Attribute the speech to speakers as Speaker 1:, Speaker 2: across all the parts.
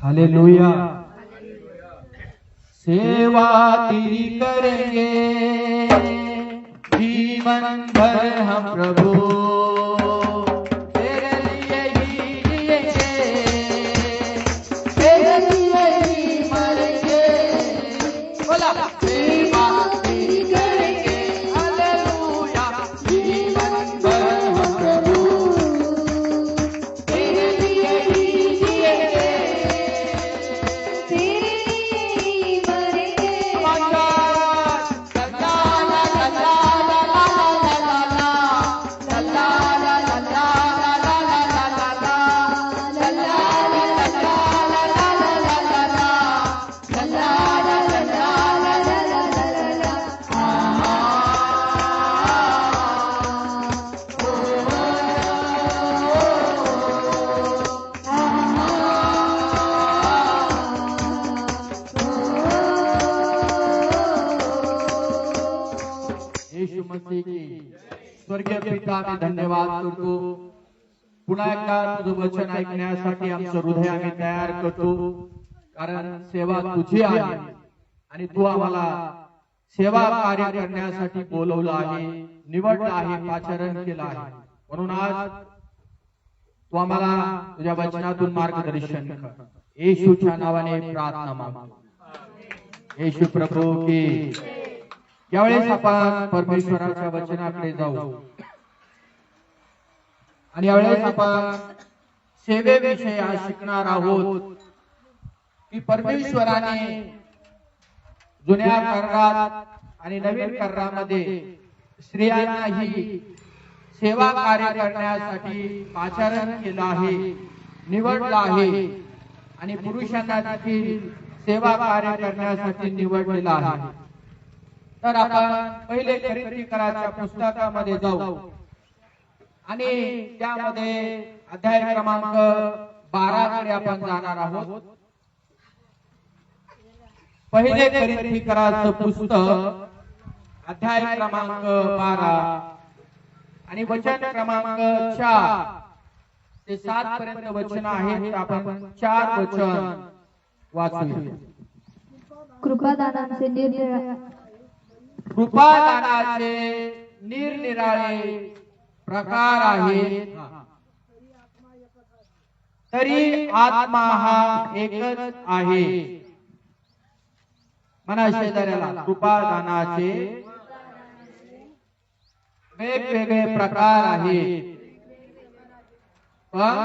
Speaker 1: Hallelujah. सेवा तेरी करेंगे जीवन भर हम प्रभु, तेरे लिए ही जिएंगे, तेरे लिए ही मरेंगे। बोला सेवा तेरी करेंगे, हालेलुया, जीवन भर हम प्रभु, तेरे लिए ही जिएंगे, तेरे लिए ही मरेंगे। यीशु मसीह की स्वर्गीय पिता, आम्ही धन्यवाद करतो। पुन्हा एकदा तुझं वचन ऐकण्यासाठी आमचं हृदय आम्ही तयार करतो, कारण सेवा तुझी आहे आणि तू आम्हाला सेवा कार्य करण्यासाठी बोलवलं आहे, निवडलं आहे, पाचारण केलं आहे। म्हणून आज तू आम्हाला तुझ्या वचनातून मार्गदर्शन कर। येशूच्या नावाने प्रार्थना मागतो, येशू प्रभू की। यावेळेस आपण परमेश्वराच्या वचनाकडे जाऊ आणि यावेळेस आपण सेवेविषयी आज शिकणार आहोत की परमेश्वराने जुन्या करारात आणि नवीन करारामध्ये स्त्रियांनाही सेवा कार्य करण्यासाठी पाचारण केलं आहे, निवडलं आहे आणि पुरुषांना देखील सेवा कार्य करण्यासाठी निवडलेलं आहे। तर आपण पहिले कोरिन्थीकराच्या पुस्तकामध्ये जाऊ आणि त्यामध्ये अध्याय क्रमांक 12 कडे आपण जाणार आहोत। पहिले कोरिन्थीकराचं पुस्तक अध्याय क्रमांक 12 आणि वचन क्रमांक 4 ते 7 पर्यंत वचन आहेत। आपण 4 वचन वाचूया। कृपादानाचे निरनिराळे प्रकार आहेत, तरी आत्मा हा एकच आहे। म्हणा शेजाऱ्याला, कृपादानाचे वेगवेगळे प्रकार आहेत, पण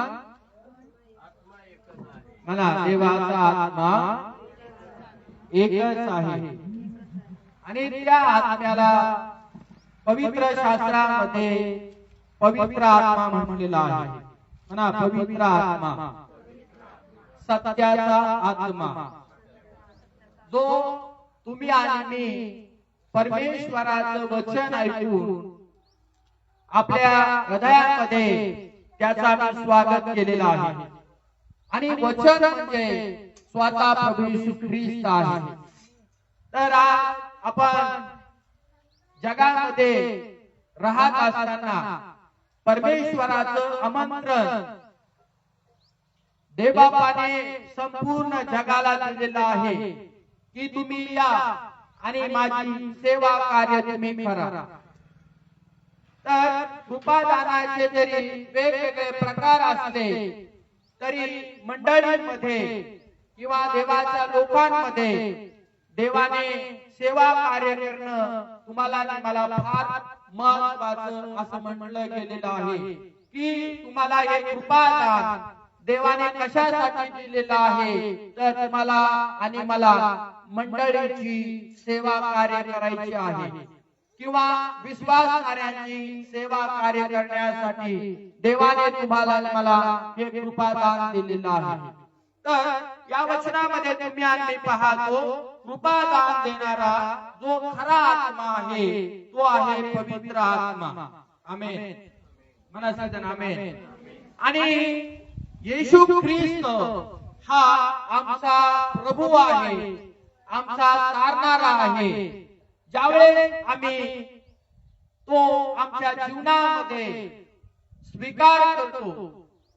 Speaker 1: म्हणा देवाचा आत्मा एकच आहे। आणि त्या आत्म्याला पवित्र शास्त्रामध्ये पवित्र आत्मा म्हटलेला आहे। म्हणा पवित्र आत्मा, सत्याचा आत्मा, जो तुम्ही आणि मी परमेश्वराचं वचन ऐकून आपल्या हृदयामध्ये त्याचा स्वागत केलेला आहे। आणि वचन म्हणजे स्वतः प्रभू येशू ख्रिस्त आहे। तर आपण जगामध्ये राहत असताना परमेश्वराचं आमंत्रण देवबापाने संपूर्ण जगाला दिलेलं आहे की तुम्ही या आणि माझी सेवा कार्य तुम्ही करा। तर कृपादानाचे जरी वेगवेगळे प्रकार असले तरी मंडळीमध्ये किंवा देवाच्या लोकांमध्ये देवाने सेवा कार्य करणं तुम्हाला मला फार महत्त्वाचं असं म्हटलं गेलेलं आहे की तुम्हाला हे कृपादान देवाने कशासाठी दिलेलं आहे, तर तुम्हाला आणि मला मंडळीची सेवा कार्य करायची आहे किंवा विश्वासणाऱ्यांची सेवा कार्य करण्यासाठी देवाने तुम्हाला मला हे कृपादान दिलेलं आहे। तर या वचनामध्ये तुम्ही आणि पाहतो, कृपादान देणारा जो खरा आत्मा आहे तो आहे पवित्र आत्मा। आमेन, म्हणा सजन आमेन। आणि येशू ख्रिस्त हा आमचा प्रभू आहे, आमचा तारणारा आहे। ज्यावेळेस आम्ही तो आमच्या जीवनामध्ये स्वीकार करतो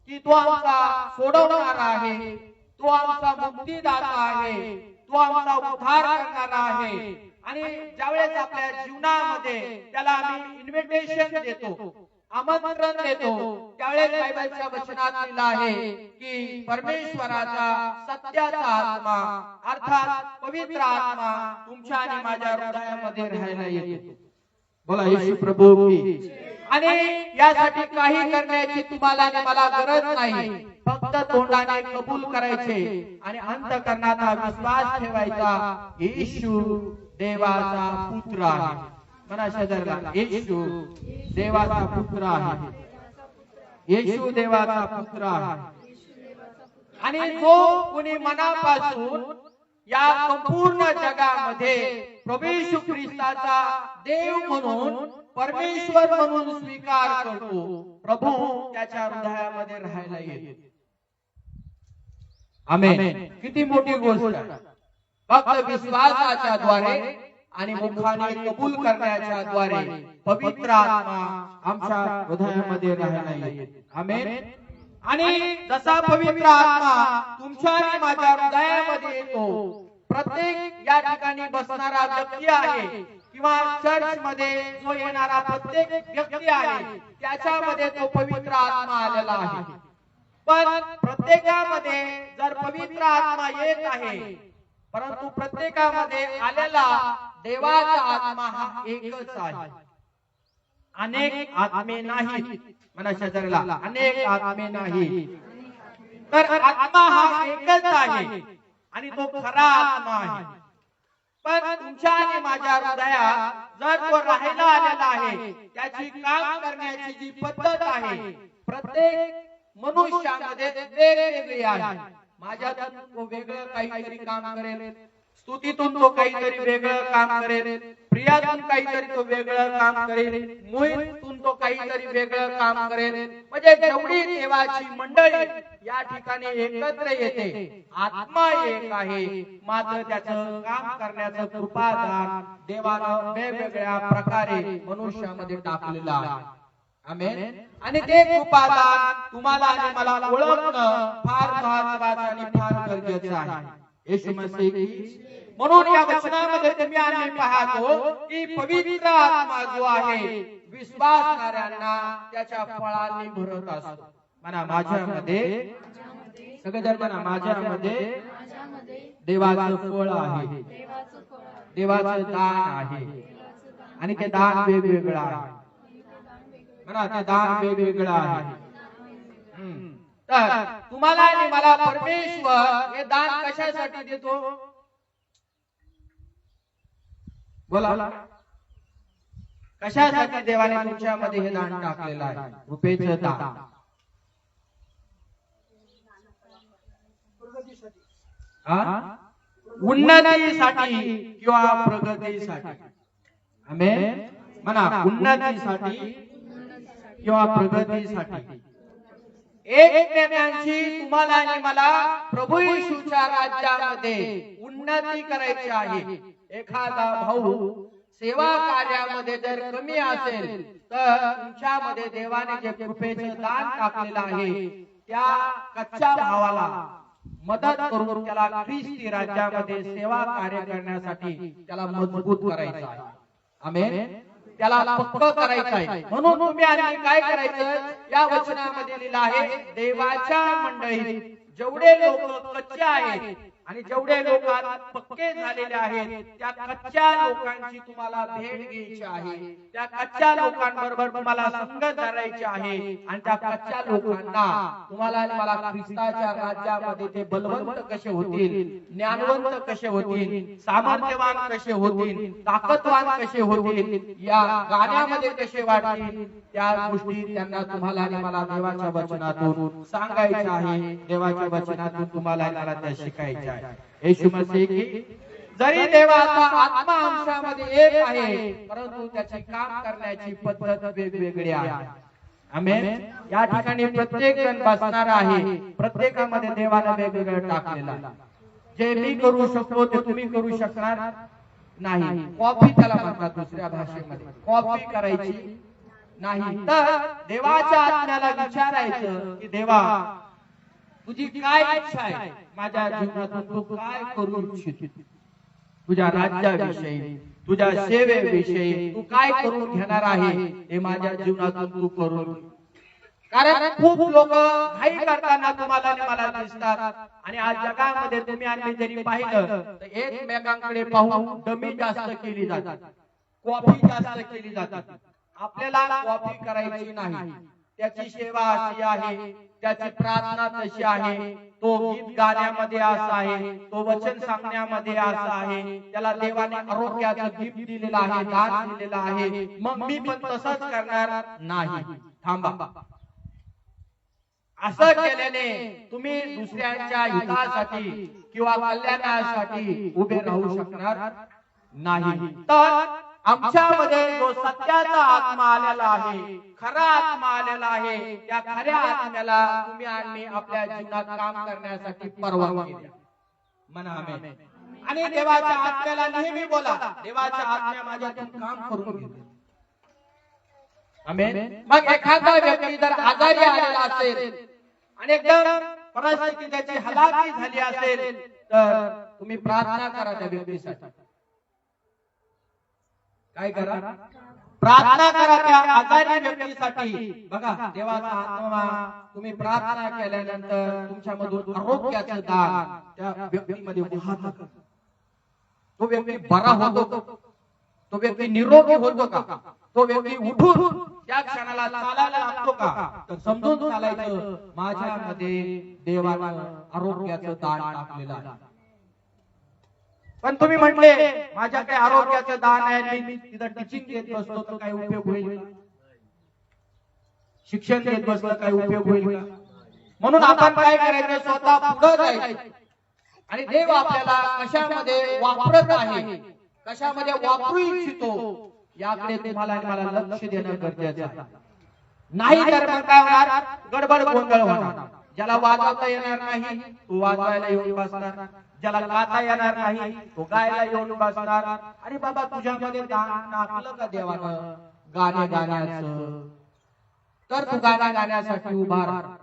Speaker 1: की तो आमचा सोडवणारा आहे, तो आमचा मुक्तीदाता आहे, तो आमचा उद्धार करणारा आहे। आणि ज्यावेळेस आपल्या जीवनामध्ये त्याला आम्ही इन्व्हिटेशन देतो, आमंत्रण देतो, त्यावेळेस बायबलच्या वचनात लिहिलं आहे की परमेश्वराचा सत्याचा आत्मा अर्थात पवित्र आत्मा तुमच्या आणि माझ्या हृदयामध्ये राहायला येतो। बोला येशू प्रभू की। आणि यासाठी काही करण्याची तुम्हाला आणि मला गरज नाही, फक्त तोंडाने कबूल करायचे आणि अंतःकरणाचा विश्वास ठेवायचा। येशू देवाचा पुत्र आहे। म्हणा शेजारला, येशू देवाचा पुत्र आहे, येशू देवाचा पुत्र आहे। आणि जो कोणी मनापासून या संपूर्ण जगामध्ये प्रभू येशू ख्रिस्ताचा देव म्हणून, परमेश्वर म्हणून स्वीकार करतो, प्रभू त्याच्या हृदयामध्ये राहायला येतो। आमेन। किती मोठी गोष्ट आहे। फक्त विश्वासाच्या द्वारे आणि मुखाने कबूल करण्याच्या द्वारे पवित्र आत्मा आमच्या हृदयामध्ये राहायला येतो। आमेन। आणि जसा पवित्र आत्मा तुमच्या आणि माझ्या हृदयामध्ये येतो, प्रत्येक या ठिकाणी बसणारा व्यक्ती आहे किंवा चर्च मध्ये जो येणारा प्रत्येक व्यक्ती आहे त्याच्यामध्ये तो पवित्र आत्मा आलेला आहे। पण प्रत्येकामध्ये जर पवित्र आत्मा येत आहे, परंतु प्रत्येकामध्ये आलेला देवाचा आत्मा हा एकच आहे, अनेक आत्मे नाहीत। म्हणा शेजारला, अनेक आत्मे नाहीत। तर आत्मा हा एकच आहे आणि तो खरा आत्मा आहे। पण तुमच्या आणि माझ्या हृदयात जर तो राहायला आलेला आहे, त्याची काम करण्याची जी पद्धत आहे प्रत्येक मनुष्यामध्ये वेगवेगळी आहे। माझ्यातून तो वेगळं काहीतरी काम करेल, स्तुतीतून तो काहीतरी वेगळं काम करेल, प्रियातून काहीतरी तो वेगळं काम करेल, मोहितून तो काहीतरी वेगळं काम करेल। म्हणजे जेवढी देवाची मंडळी या ठिकाणी एकत्र येते, आत्मा एक आहे, मात्र त्याचं काम करण्याचं कृपादान देवानं वेगवेगळ्या प्रकारे मनुष्यामध्ये टाकलेलं आहे। आमेन। आणि ते कृपादान तुम्हाला आणि मला ओळखणं फार महत्त्वाचं आणि फार गरजेचं आहे। येशू मसीह की। म्हणून या वचनामध्ये तुम्ही आम्ही पाहतो की पवित्र आत्मा जो आहे विश्वासणाऱ्यांना त्याच्या फळांनी भरत असतो। म्हणा माझ्यामध्ये, सगळेजण म्हणा माझ्यामध्ये देवाचं फळ आहे, देवाचं दान आहे। आणि ते दान वेगवेगळं आहे। म्हणा ते दान वेगवेगळं आहे। तर तुम्हाला आणि मला परमेश्वर हे दान कशासाठी देतो? बोला, कशासाठी देवाने तुमच्यामध्ये हे दान टाकलेलं आहे? कृपेचं दान, उन्नतीसाठी किंवा प्रगतीसाठी। आमेन। म्हणा उन्नतीसाठी किंवा प्रगतीसाठी। एकमेकांची तुम्हाला आणि मला प्रभू येशूच्या राज्यामध्ये उन्नती करायची आहे। एखादा भाऊ सेवा कार्यामध्ये जर कमी असेल तर तुमच्यामध्ये देवाने जे कृपेचं दान टाकलेलं आहे त्या कच्च्या भावाला मदत करून त्याला ख्रिस्ती राज्यामध्ये सेवा कार्य करण्यासाठी त्याला मजबूत करायचं आहे। आमेन। त्याला पक्क करायचं आहे। म्हणून तुम्ही आणि काय करायचं? या वचनामध्ये लिहिलं आहे, देवाच्या मंडळीत जेवढे लोक कच्चे आहेत आणि जेवढे लोक पक्के झालेले आहेत त्या कच्च्या लोकांची तुम्हाला भेट घ्यायची आहे। त्या कच्च्या लोकांबरोबर तुम्हाला संगत करायची आहे आणि त्या कच्च्या लोकांना तुम्हाला आणि मला ख्रिस्ताच्या राज्यामध्ये ते बलवंत कसे होतील, ज्ञानवंत कसे होतील, सामर्थ्यवान कसे होतील, ताकदवान कसे होतील, या गाण्यामध्ये कसे वाटतील, त्या गोष्टी त्यांना तुम्हाला आणि मला देवाच्या वचनातून सांगायच्या आहे। देवाच्या वचनातून तुम्हाला आणि मला त्या शिकायच्या आहे। येशू मसीह की। जरी देवाचा आत्मा आमच्यामध्ये एक आहे, परंतु त्याचे काम करण्याची पद्धत वेगवेगळी आहे। आमेन। या ठिकाणी प्रत्येक जण बसणार आहे, प्रत्येकामध्ये देवाने वेगवेगळं टाकलेलं आहे। जे मी करू शकतो ते तुम्ही करू शकणार नाही। कॉपी त्याला म्हणतात दुसऱ्या भाषेमध्ये, कॉपी करायची नाही। तर देवाच्या आत्म्याला विचारायचं की देवा तुझी काय इच्छा आहे, माझ्या जीवनातून तू काय करू इच्छितो, तुझ्या राज्याविषयी, तुझ्या सेवेविषयी तू काय करून घेणार आहे हे माझ्या जीवनातून तू करून. कारण खूप लोक घाई करताना तुम्हाला आणि मला दिसतात, आणि आज जगामध्ये तुम्ही आणि जरी पाहिलं तर एकमेकांकडे पाहून डमी जास्त केली जाते, कॉफी जास्त केली जाते. आपल्याला कॉफी करायची नाही, त्याची सेवा अशी आहे, त्याची प्रार्थना तशी आहे, तो गीत गाण्यामध्ये असा आहे, तो वचन सांगण्यामध्ये असा आहे, त्याला देवाने आरोग्याचं गिफ्ट दिलेलं आहे, दान दिलेलं आहे. मग मी पण तसंच करणार नाही. थांबा. असं केल्याने तुम्ही दुसऱ्यांच्या हितासाठी किंवा कल्याणासाठी उभे राहू शकणार नाही. तर आमच्यामध्ये जो सत्याचा आत्मा आलेला आहे, खरा आत्मा आलेला आहे, त्या खऱ्या आत्म्याला तुम्ही आणि आपल्या जीवनात काम करण्यासाठी परवानगी द्या. म्हणा आमेन. आणि देवाच्या आत्म्याला नेहमी बोला, देवाच्या आत्म्या माझ्यातून काम करून घेते. आमेन. मग एखादा व्यक्ती जर आजारी आलेला असेल आणि एकदम परिस्थिती त्याची हलाखी झाली असेल, तर तुम्ही प्रार्थना करा त्या व्यक्तीसाठी. काय करा? प्रार्थना करा त्या आजारी व्यक्तीसाठी. बघा, देवाचा आत्मा तुम्ही प्रार्थना केल्यानंतर तुमच्यामधून आरोग्याचं दान त्या व्यक्तीमध्ये वाहतं. तो व्यक्ती बरा होतो, तो व्यक्ती निरोगी होतो का, तो व्यक्ती उठून त्या क्षणाला चालायला लागतो का, तर समजून चालायचं माझ्यामध्ये देवानं आरोग्याचं दान टाकलेलं आहे. पण तुम्ही म्हटले माझ्या काही आरोग्याचं दान आहे, मी तिथं टीचिंग देत बसतो तर काही उपयोग होईल का, शिक्षण देत बसलं काही उपयोग होईल का. म्हणून आपण काय करायचं, स्वतः पुढे जायचं आणि देव आपल्याला कशामध्ये वापरत आहे, कशामध्ये वापरू इच्छितो याकडे तुम्हाला आणि मला लक्ष देणं गरजेचं आहे. नाही तर मग काय होणार, गडबड गोंधळ होणार. ज्याला वाजवता येणार नाही तो वाजवायला येऊन बसणार, ज्याला गाता येणार नाही तो गायला येऊन बसणार. अरे बाबा, तुझ्यामध्ये दान टाकलं का देवानं गाणे गाण्याचं, तर तू गाणे गाण्यासाठी उभा राहा.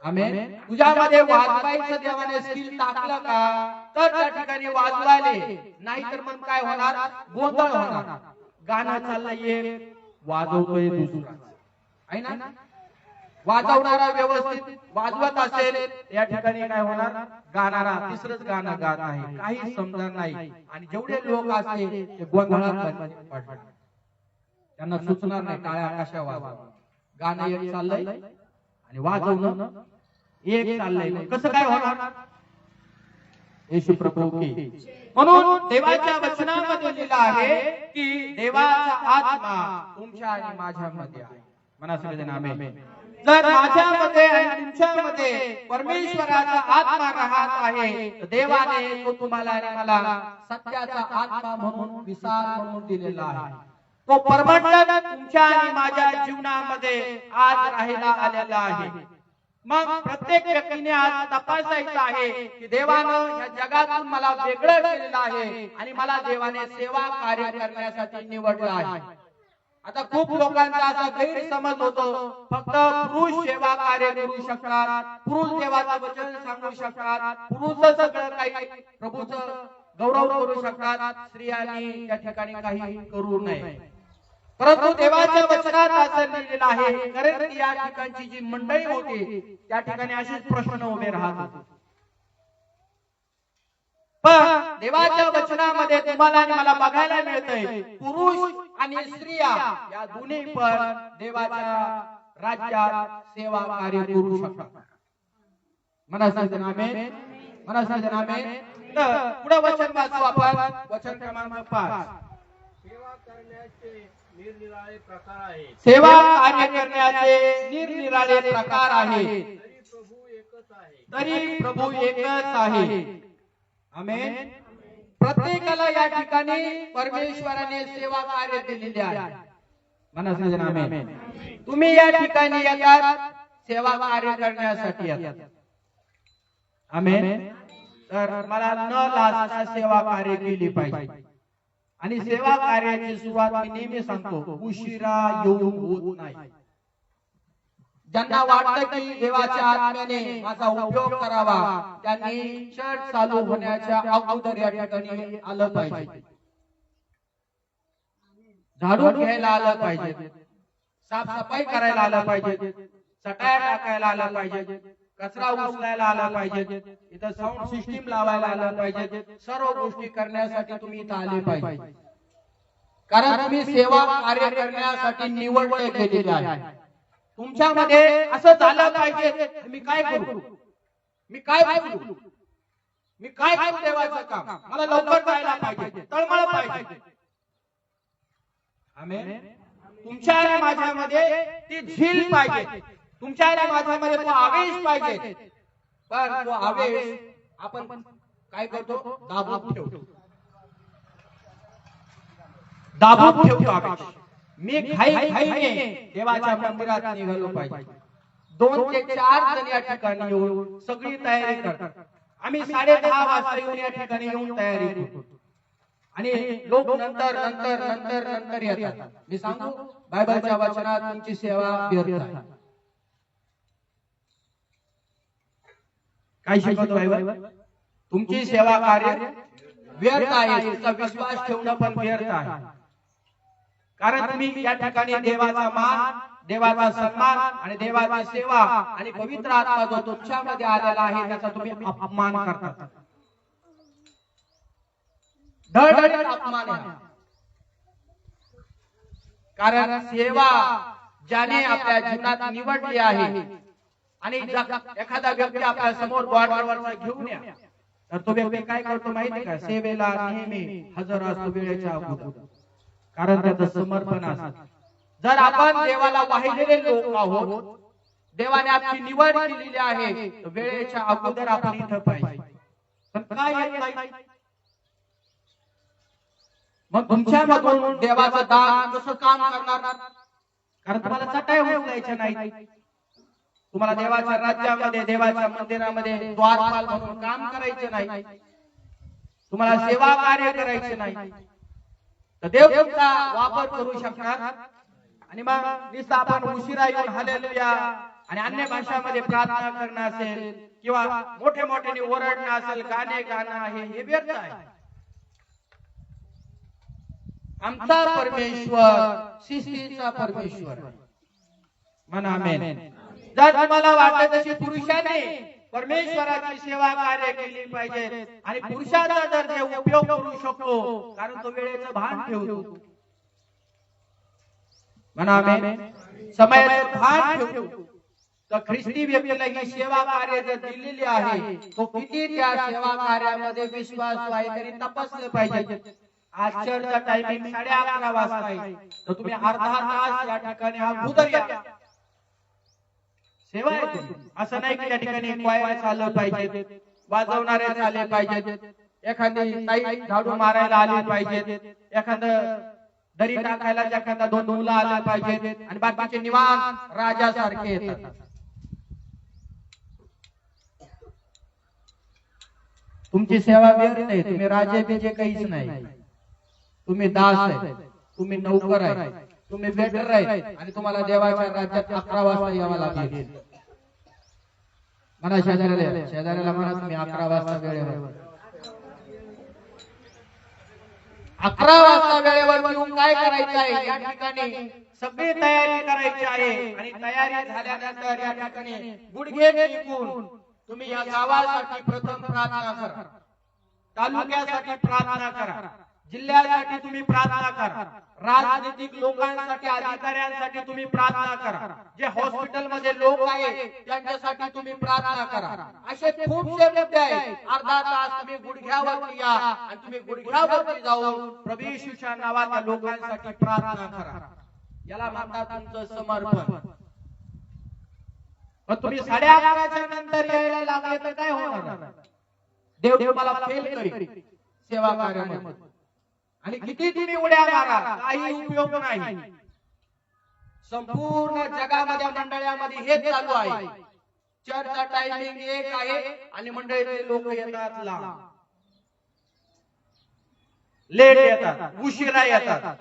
Speaker 1: आमेन. तुझ्यामध्ये वाजवायचं देवाने स्किल टाकलं का, तर त्या ठिकाणी वाजवायले. नाही तर मग काय होणार, गोंधळ होणार. गाणं चाललंय एक, वाजवतोय दुसरा, आहे ना. वाजवणारा व्यवस्थित वाजवत असेल, या ठिकाणी काय होणार, गाणारा तिसरंच गाणं गात आहे, काही समजणार नाही. आणि जेवढे लोक असते ते गोंधळात पडतात, त्यांना सुचणार नाही टाळ्या कशा वाजवा. गाणं एक चाललंय आणि वाजवणं एक चाललंय, कसं काय होणार. येशू प्रभू की. म्हणून देवाच्या वचनामध्ये लिहिलं आहे की देवाचा आत्मा तुमच्या आणि माझ्यामध्ये आहे. म्हणा सगळेजण आमेन. जर माझ्यामध्ये आणि तुमच्यामध्ये परमेश्वराचा आत्मा राहत आहे, तर देवाने तो तुम्हाला आणि मला सत्याचा आत्मा म्हणून विसार म्हणून दिलेला आहे. तो परमंडळ तुमच्या आणि माझ्या जीवनामध्ये आज राहिला आलेला आहे. मग प्रत्येक व्यक्तीने आज तपासायचं आहे की देवानं या जगातून मला वेगळं केलेलं आहे आणि मला देवाने सेवा कार्य करण्यासाठी निवडलं आहे. आता खूप लोकांचा असा गैरसमज होतो, फक्त पुरुष सेवा कार्य करू शकतात, पुरुष देवाचं वचन सांगू शकतात, पुरुष सगळं काही प्रभूचं गौरव करू शकतात, स्त्रियांनी त्या ठिकाणी काही करू नये. परंतु देवाच्या वचनात असं लिहिलेलं आहे, कारण या ठिकाणची जी मंडळी होती त्या ठिकाणी असेच प्रश्न उभे राहत होते. पण देवाच्या वचनामध्ये तुम्हाला आणि मला बघायला मिळतंय, पुरुष आणि स्त्रिया या दोन्ही पण देवाच्या राज्यात सेवा कार्य करू शकतात. म्हणा सगळेजण आमेन. म्हणा सगळेजण आमेन. तर पुढे वचन वाचू आपण, वचन क्रमांक 5.
Speaker 2: सेवा करण्याचे निरनिराळे प्रकार आहेत.
Speaker 1: सेवा कार्य करण्याचे निरनिराळे प्रकार आहेत, तरी प्रभू एकच आहे. आमेन. प्रत्येकाला या ठिकाणी परमेश्वराने सेवा कार्य दिलेले आहे. म्हणा सगळेजण आमेन. तुम्ही या ठिकाणी येतात सेवा कार्य करण्यासाठी येतात. आमेन. तर मला न लाजता सेवा कार्य केली पाहिजे. आणि सेवा कार्याची सुरुवात मी नेहमी सांगतो, उशिरा येऊन होत नाही. ज्यांना वाटतं की देवाच्या आत्म्याने माझा उपयोग करावा त्यांनी चर्च चालू होण्याच्या अगोदर या ठिकाणी आलं पाहिजे, झाडून घ्यायला आलं पाहिजे, साफसफाई करायला आलं पाहिजे, चटाया टाकायला आलं पाहिजे, कचरा उचलायला आला पाहिजे, इथं साऊंड सिस्टीम लावायला आलं पाहिजे, सर्व गोष्टी करण्यासाठी तुम्ही इथं आले पाहिजे. कारण तुम्ही सेवा कार्य करण्यासाठी निवडले गेलेले आहे. तुमच्यामध्ये असं झालं पाहिजे, मी काय करू, मी काय करू, मी काय करू देवाचं काम, मला लवकर जायला पाहिजे, तळमळ पाहिजे. आमेन. तुमच्या आणि माझ्यामध्ये ती झील पाहिजे, तुमच्या आणि माझ्यामध्ये तो आवेश पाहिजे. पण तो आवेश आपण काय करतो, दाबून ठेवतो, दाबून ठेवतो आवेश. मी घाईने देवाच्या मंदिरात निघालो पाहिजे. 2 ते 4 जण या ठिकाणी येऊन सगळी तयारी करतात. आम्ही 10:30 वाजता येऊन या ठिकाणी येऊन तयारी करतो आणि लोक नंतर नंतर नंतर नंतर येतात. मी सांगू, बायबलच्या वचनात तुमची सेवा व्यर्थ आहे. काय शिकवतो बायबल? तुमची सेवा कार्य व्यर्थ आहे, तुमचा विश्वास ठेवणं पण व्यर्थ आहे. कारण तुम्ही या ठिकाणी देवाचा मान, देवाचा सन्मान आणि देवाची सेवा आणि पवित्र आत्मा जो तुमच्यामध्ये आलेला आहे त्याचा तुम्ही अपमान करता. धडधडीत अपमान आहे. कारण सेवा ज्याने आपल्या जीवनात निवडली आहे आणि एखादा व्यक्ती आपल्या समोर बॉर्डरवर घेऊन या, तर तो व्यक्ती काय करतो माहिती का, सेवेला नेहमी हजर असतो वेळेच्या अगोदर. कारण त्याचं समर्पण असतं. जर आपण देवाला वाहिलेले लोक आहोत, देवाने आपली निवड केलेली आहे, तर वेळेच्या अगोदर आपण इथं पाहिजे. पण काय येत नाही, मग तुमच्यामधून देवाचं दान कसं काम करणार? कारण तुम्हाला चटाई उचलायच्या नाही, तुम्हाला देवाच्या राज्यामध्ये, देवाच्या मंदिरामध्ये द्वारपाल म्हणून काम करायचे नाही, तुम्हाला सेवा कार्य करायचे नाही, तर देव तुमचा वापर करू शकणार. आणि मग नुसतं आपण उशिरा येऊन हालेलुया आणि अन्य भाषामध्ये प्रार्थना करणं असेल किंवा मोठे मोठ्याने ओरडणं असेल, गाणे गाणं आहे, हे व्यर्थ आहे. आमचा परमेश्वर शिस्तीचा परमेश्वर म्हणा. आमेन. जर तुम्हाला वाटत अशी पुरुषाने परमेश्वराची सेवा कार्य केली पाहिजे आणि पुरुषाचा जर ते उपयोग करू शकतो, कारण तो वेळेचं भान ठेवतो म्हणा. आमेन. समयाचं भान ठेवतो. तर ख्रिस्ती व्यक्तीला ही सेवा कार्य जर दिलेली आहे, तो किती त्या सेवा कार्यामध्ये विश्वास आहे तरी तपासलं पाहिजे. आज चर्चचा टायमिंग 11:30 वाजता आहे, तर तुम्ही अर्धा तास या ठिकाणी अगोदर या. सेवा आहे असं नाही की त्या ठिकाणी क्वायर आलं पाहिजे, वाजवणारे आले पाहिजेत, एखादी ताई झाडू मारायला आली पाहिजेत, एखादं दरी टाकायला एखादा 2 मुलं आले पाहिजेत आणि बाकीचे निवांत राजासारखे येतात. तुमची सेवा व्यर्थ आहे. तुम्ही राजे बिजे काहीच नाही, तुम्ही दास आहे, तुम्ही नौकर आहे, तुम्ही वेटर आहे आणि तुम्हाला देवाच्या राज्यात 11 वाजता यावं लागेल. म्हणा शेजाऱ्याला, शेजाऱ्याला म्हणा तुम्ही 11 वाजता वेळेवर, 11 वाजता वेळेवर येऊन काय करायचं आहे, या ठिकाणी सगळी तयारी करायची आहे. आणि तयारी झाल्यानंतर या ठिकाणी गुडघे टेकून तुम्ही या गावासाठी प्रथम प्रार्थना करा, तालुक्यासाठी प्रार्थना करा, जिल्ह्यासाठी तुम्ही प्रार्थना करा, राजनीतिक लोकांसाठी, अधिकाऱ्यांसाठी तुम्ही प्रार्थना करा, जे हॉस्पिटलमध्ये लोक आहेत त्यांच्यासाठी तुम्ही प्रार्थना करा. असे खूपसे मुद्दे आहेत. अर्धा तास तुम्ही गुडघ्यावरती या आणि तुम्ही गुडघ्यावरती जाऊन प्रभू येशूच्या नावाच्या लोकांसाठी प्रार्थना करा. याला म्हणतात तुमचं समर्पण. पण तुम्ही 11:30च्या नंतर यायला लागले तर काय होणार? देव तुम्हाला फेल करेल सेवा कार्यामध्ये. आणि किती तुम्ही उड्या मारा, काही उपयोग नाही. संपूर्ण जगामध्ये मंडळामध्ये हेच चालू आहे. चर्चचा टायमिंग एक आहे आणि मंडळीचे लोक येतात लांब, लेट येतात, उशिरा येतात.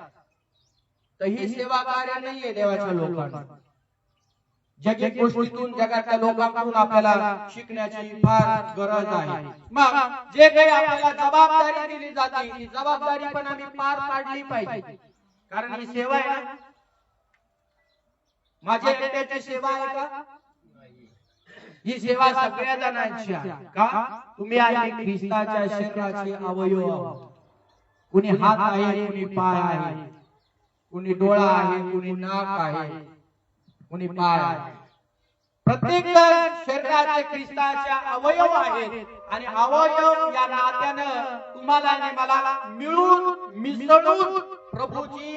Speaker 1: तर ही सेवा कार्य नाहीये देवाच्या लोकांना. जगाच्या गोष्टीतून जगाच्या लोकांकडून आपल्याला शिकण्याची फार गरज आहे. मग जे काही आपल्याला जबाबदारी दिली जाते ती जबाबदारी पण आम्ही पार पाडली पाहिजे. कारण ही सेवा आहे ना. माझ्या एकट्याची सेवा आहे का? ही सेवा सगळ्या जणांची आहे. का? तुम्ही आणि ख्रिस्ताच्या शरीराचे अवयव आहोत. कुणी हात आहे, कुणी पाय आहे, कुणी डोळा आहे, कुणी नाक आहे, कुणी पाय आहे. प्रत्येक शरीराचे ख्रिस्ताचे अवयव आहेत आणि अवयव या नात्यानं तुम्हाला आणि मला मिळून मिसळून प्रभूची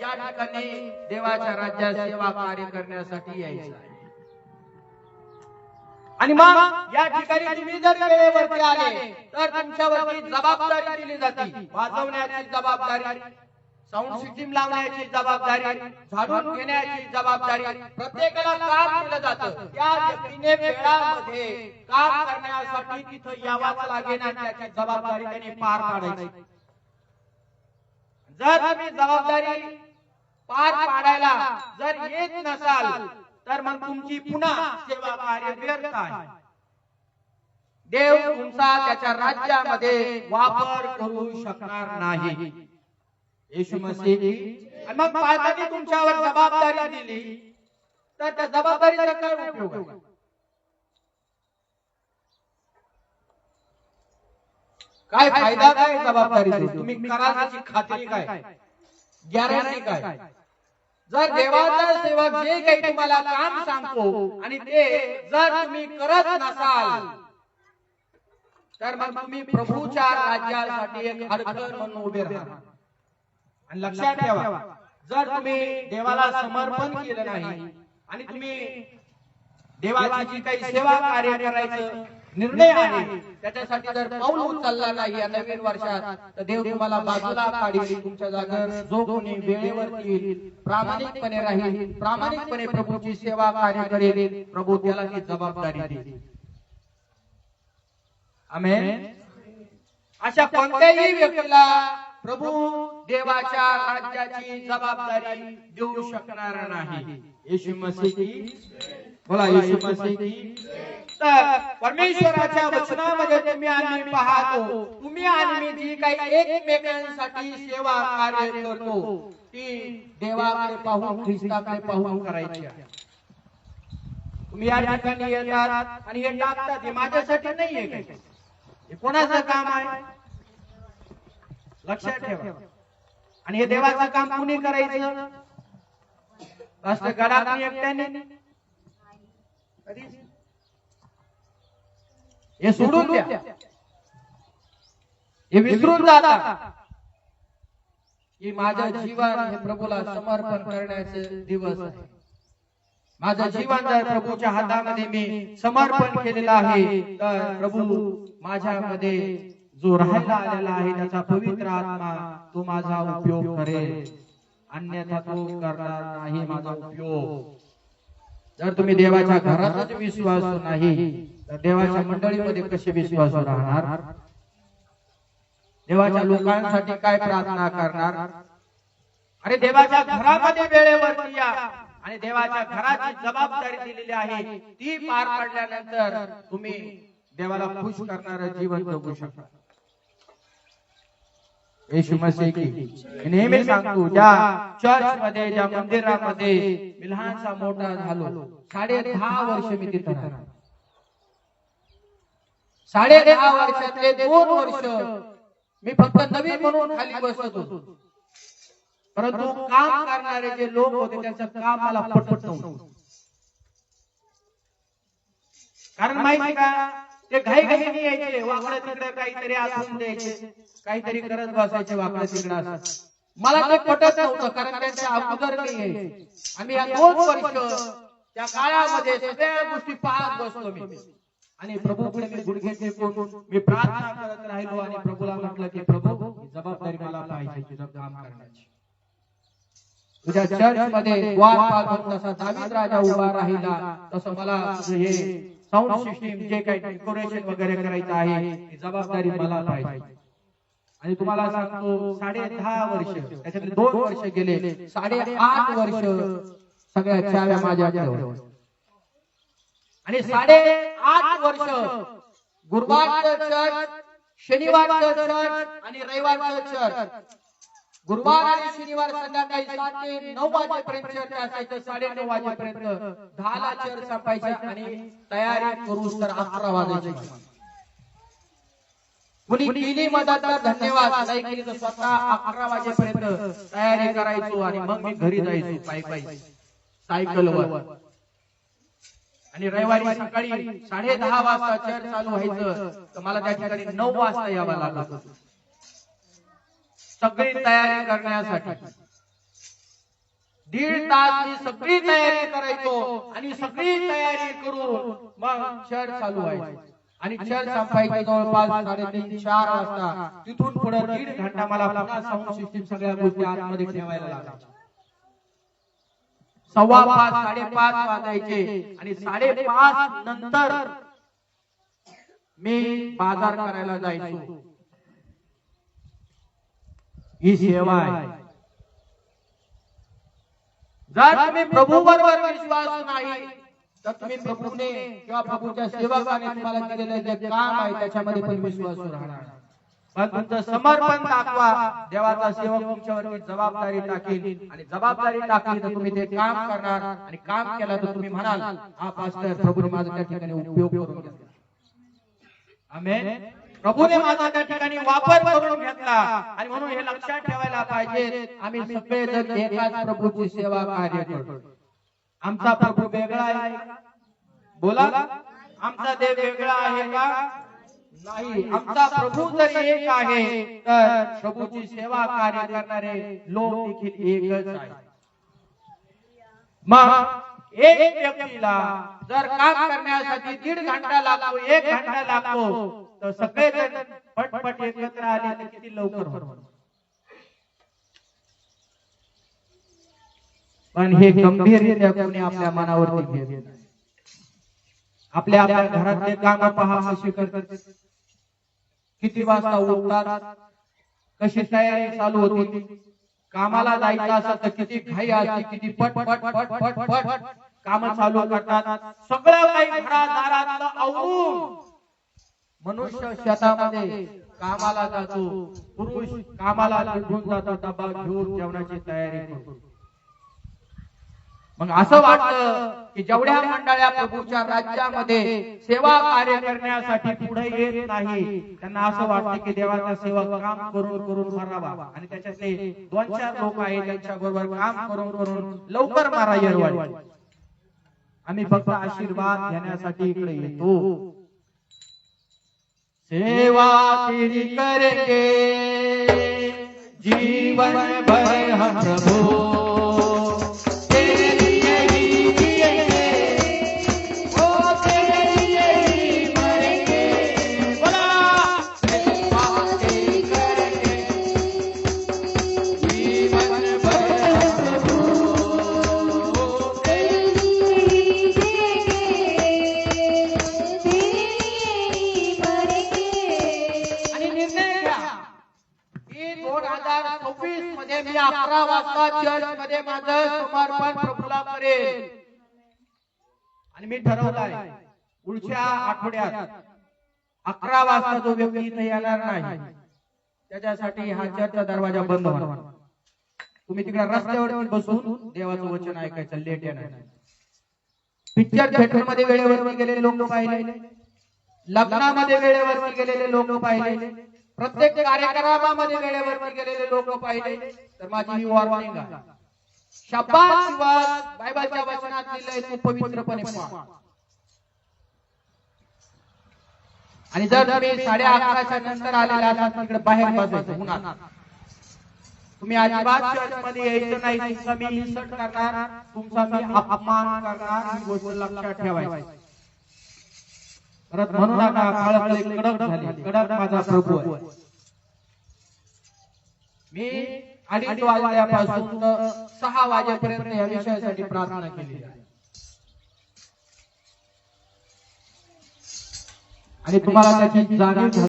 Speaker 1: या ठिकाणी देवाच्या राज्यात सेवा कार्य करण्यासाठी यायचं आहे. आणि मग या ठिकाणी तुम्ही जर वेळेवरती आले तर तुमच्यावरती जबाबदारी दिली जाते. वाजवण्याची जबाबदारी, साऊंड सिस्टीम लावण्याची जबाबदारी, झाडून घेण्याची जबाबदारी, प्रत्येकाला काम दिलं जातं. त्या व्यक्तीने वेळामध्ये काम करण्यासाठी तिथं यावंच लागेल आणि त्याची जबाबदारी त्यांनी पार पाडायची. जर तुम्ही जबाबदारी पार पाडायला जर येत नसाल तर मग तुमची पुन्हा सेवा कार्य व्यर्थ आहे. देव तुमचा त्याच्या राज्यामध्ये वापर करू शकणार नाही. येशू मसीह आणि मग पालकांनी तुमच्यावर जबाबदारी दिली तर त्या जबाबदारीचा काय उपयोग आहे? काय फायदा काय जबाबदारीचा? तुम्ही कराल त्याची खात्री काय, गॅरंटी काय? जर देवाचा सेवक जे काही तुम्हाला काम सांगतो आणि ते जर तुम्ही करत नसाल तर मग तुम्ही प्रभूच्या राज्यासाठी एक अडखळ म्हणून उभे राहा. आणि लक्षात ठेवा, जर तुम्ही देवाला समर्पण केलं नाही आणि तुम्ही देवाची जी काही सेवा कार्य करायचं निर्णय आहे त्याच्यासाठी जर पाऊल उचलला नाही या नवीन वर्षात तर देव तुम्हाला बाजूला काढेल. तुमच्या जागेवर जो कोणी वेळेवर येईल, प्रामाणिकपणे राहील, प्रामाणिकपणे प्रभूची सेवा कार्य करेल, प्रभू त्याला ती जबाबदारी देईल. आमेन. अशा कोणत्याही व्यक्तीला प्रभू देवाच्या राज्याची जबाबदारी देऊ शकणार नाही. येशू मसीह की बोला, येशू मसीह की. तर परमेश्वराच्या वचनामध्ये तुम्ही आणि मी पाहतो, तुम्ही आणि मी जी काही एकमेकांसाठी सेवा कार्य करतो ती देवाकडे पाहून, ख्रिस्ताकडे पाहून करायची आहे. तुम्ही या ठिकाणी येतात आणि हे टाकतात, हे माझ्यासाठी नाहीये काय, हे कोणाचं काम आहे? लक्षात ठेवा. आणि हे देवाचं काम कुणी करायचं? पास्टर गडाखनी एकट्याने? हे सोडून द्या, हे विसरून जाता की माझं जीवन हे प्रभूला समर्पण करण्याचे दिवस आहे. माझं जीवन जर प्रभूच्या हातामध्ये मी समर्पण केलेलं आहे तर प्रभू माझ्यामध्ये जो राहायला आलेला आहे त्याचा पवित्र आत्मा तो माझा उपयोग करेल, अन्यथा तो करणार नाही माझा उपयोग. जर तुम्ही देवाच्या घरातच विश्वासू नाही तर देवाच्या मंडळीमध्ये कसे विश्वासू राहणार? देवाच्या लोकांसाठी काय प्रार्थना करणार? अरे देवाच्या घरामध्ये वेळेवरती या आणि देवाच्या घराची जबाबदारी दिलेली आहे ती पार पडल्यानंतर तुम्ही देवाला खुश करणारं जीवन जगू शकता. येशू मसीह की नेहमी सांगतो, ज्या चर्च मध्ये, ज्या मंदिरामध्ये मी लहानसा मोठा झालो, 10.5 वर्ष मी तिथे राहिलो. 10.5 वर्षातले 2 वर्ष मी फक्त नवीन म्हणून खाली बसत होतो, परंतु काम करणारे जे लोक होते त्यांचं काम मला पटत नव्हतं. कारण माहिती का, ते घाईघाईने यायचे, वाकडं तिकडे काहीतरी आखून द्यायचे, काहीतरी करत बसायचे वाकडं तिकडं. मला ते पटत नव्हतं, कारण त्यांच्या अगोदर नाही यायचे. आम्ही या 2 वर्ष त्या काळामध्ये सगळ्या गोष्टी पाहत बसलो मी आणि प्रभूकडे मी गुडघे टेकून मी प्रार्थना करत राहिलो आणि प्रभूला म्हटलं की प्रभू जबाबदारी मला पाहिजे तुझं काम करण्याची. तुझ्या चर्च मध्ये द्वारपाल म्हणून जसा दावीद राजा उभा राहिला तसं मला हे साऊंड सिस्टीम जे काही डेकोरेशन वगैरे करायचं आहे ती जबाबदारी मला पाहिजे. आणि तुम्हाला सांगतो 10.5 वर्ष त्याच्यातले 2 वर्ष गेले, 8.5 वर्ष सगळ्या चाव्या माझ्याकडे. आणि 8.5 वर्ष गुरुवारचं चर्च, शनिवारचं चर्च आणि रविवारचं चर्च. गुरुवार आणि शनिवार संध्याकाळी 7 ते 9 वाजेपर्यंत चर्च असायचं. 9:30 वाजेपर्यंत 10 ला चर्च संपायचं आणि तयारी करू तर 11 वाजायचे. कुणी केली मदत तर धन्यवाद, नाही केली तर स्वतः 11 वाजेपर्यंत तयारी करायचो आणि मग मी घरी जायचो पायी सायकलवर. आणि रविवारी सकाळी 10:30 वाजता चर्च चालू व्हायचं तर मला त्या ठिकाणी 9 वाजता यावं लागत होतं सगळी तयारी करण्यासाठी. 1.5 तास मी सगळी तयारी करायचो आणि सगळी तयारी करून मग चर्च चालू व्हायचं आणि चर्च संपायची जवळपास 3:30-4 वाजता. तिथून पुढे 1.5 घंटा मला पुन्हा साऊंड सिस्टीम सगळ्या गोष्टी आतमध्ये ठेवायला लागल्या. 5:15 5:30 वाजायचे आणि 5:30 नंतर मी बाजार करायला जायचो. ही सेवा आहे. जर तुम्ही प्रभू बरोबर विश्वास नाही तर तुम्ही प्रभूने किंवा प्रभूच्या सेवकाने तुम्हाला केलेले जे काम आहे त्याच्यामध्ये पण विश्वास राहणार. पण तुमचं समर्पण दाखवा. देवाचा सेवक तुमच्यावरती जबाबदारी टाकेल आणि जबाबदारी टाकली तर तुम्ही ते काम करणार आणि काम केलं तर तुम्ही म्हणाल हा पास्टर प्रभूने माझा त्या ठिकाणी उपयोग करून घेतला. आमेन. प्रभूने माझा त्या ठिकाणी वापर करून घेतला आणि म्हणून हे लक्षात ठेवायला पाहिजे आम्ही सगळेजण एकाच प्रभूची सेवा कार्य करतो. आमचा प्रभू वेगळा आहे का? बोला. आमचा देव वेगळा आहे का? नाही. आमचा प्रभू जर एक आहे तर प्रभूची सेवा कार्य करणारे लोक देखील एकच आहे. मग एक व्यक्तीला जर काम करण्यासाठी 1.5 घंटा लागतो, 1 घंटा लागतो तर सगळेजण पटपट एकत्र आले तर किती लवकर होणार. पण हे गंभीररित्या कोणी आपल्या मनावरती घेत नाही. आपल्या घरातले काम पहा कशी करतात, किती वाजता उठतात, कशी तयारी चालू होती. कामाला जायचं असं तर किती घाई असते, किती पट पट पट पट पट काम चालू करतात. सगळं काही घरादारातलं आवरून मनुष्य शेतामध्ये कामाला जातो, पुरुष कामाला निघून जातो, डबा घेऊन जेवणाची तयारी करतो. मग असं वाटतं की जेवढ्या मंडळ्या प्रभूच्या राज्यामध्ये सेवा कार्य करण्यासाठी पुढे येत नाही त्यांना असं वाटतं की देवाचा सेवक काम करून करून मरावा आणि त्याच्यातले 2-4 लोक आहेत त्यांच्या बरोबर काम करून करून लवकर मारा येरवाडी. आम्ही फक्त आशीर्वाद घेण्यासाठी इकडे येतो. सेवा तेरी करेंगे जीवन भर हम प्रभु, मी 11 वाजता चर्च मध्ये माझं समर्पण प्रभूला करेल आणि मी ठरवलंय पुढच्या आठवड्यात 11 वाजता जो व्यक्ती इथे येणार नाही त्याच्यासाठी हा चर्चचा दरवाजा बंद होणार. तुम्ही तिकडे रस्त्यावर बसून देवाचं वचन ऐकायचं. लेट येणार. पिक्चर थिएटर मध्ये वेळेवर गेलेले लोक पाहिले, लग्नामध्ये वेळेवर गेलेले लोक पाहिले, प्रत्येक कार्यक्रमामध्ये वेळेवर गेलेले लोक पाहिले. तर माझी ही वॉर्निंग आहे. शाबास दिवस बायबलच्या वचनात लिहिलंय तू पवित्रपणे पहा. आणि जर तुम्ही 11:30च्या नंतर आलेला असाल तिकडे बाहेर बसायचं उन्हात. तुम्ही अजिबात चर्च मध्ये यायचं नाही. तुमचा मी इन्सल्ट करणार, तुमचा मी अपमान करणार, ही गोष्ट लक्षात ठेवायची. परत म्हणू नका काळकळे कडक झाली. कडक माझा प्रभू आहे. मी 2:30 वाजल्यापासून 6 वाजेपर्यंत या विषयासाठी प्रार्थना केली आणि तुम्हाला त्याची जाणीव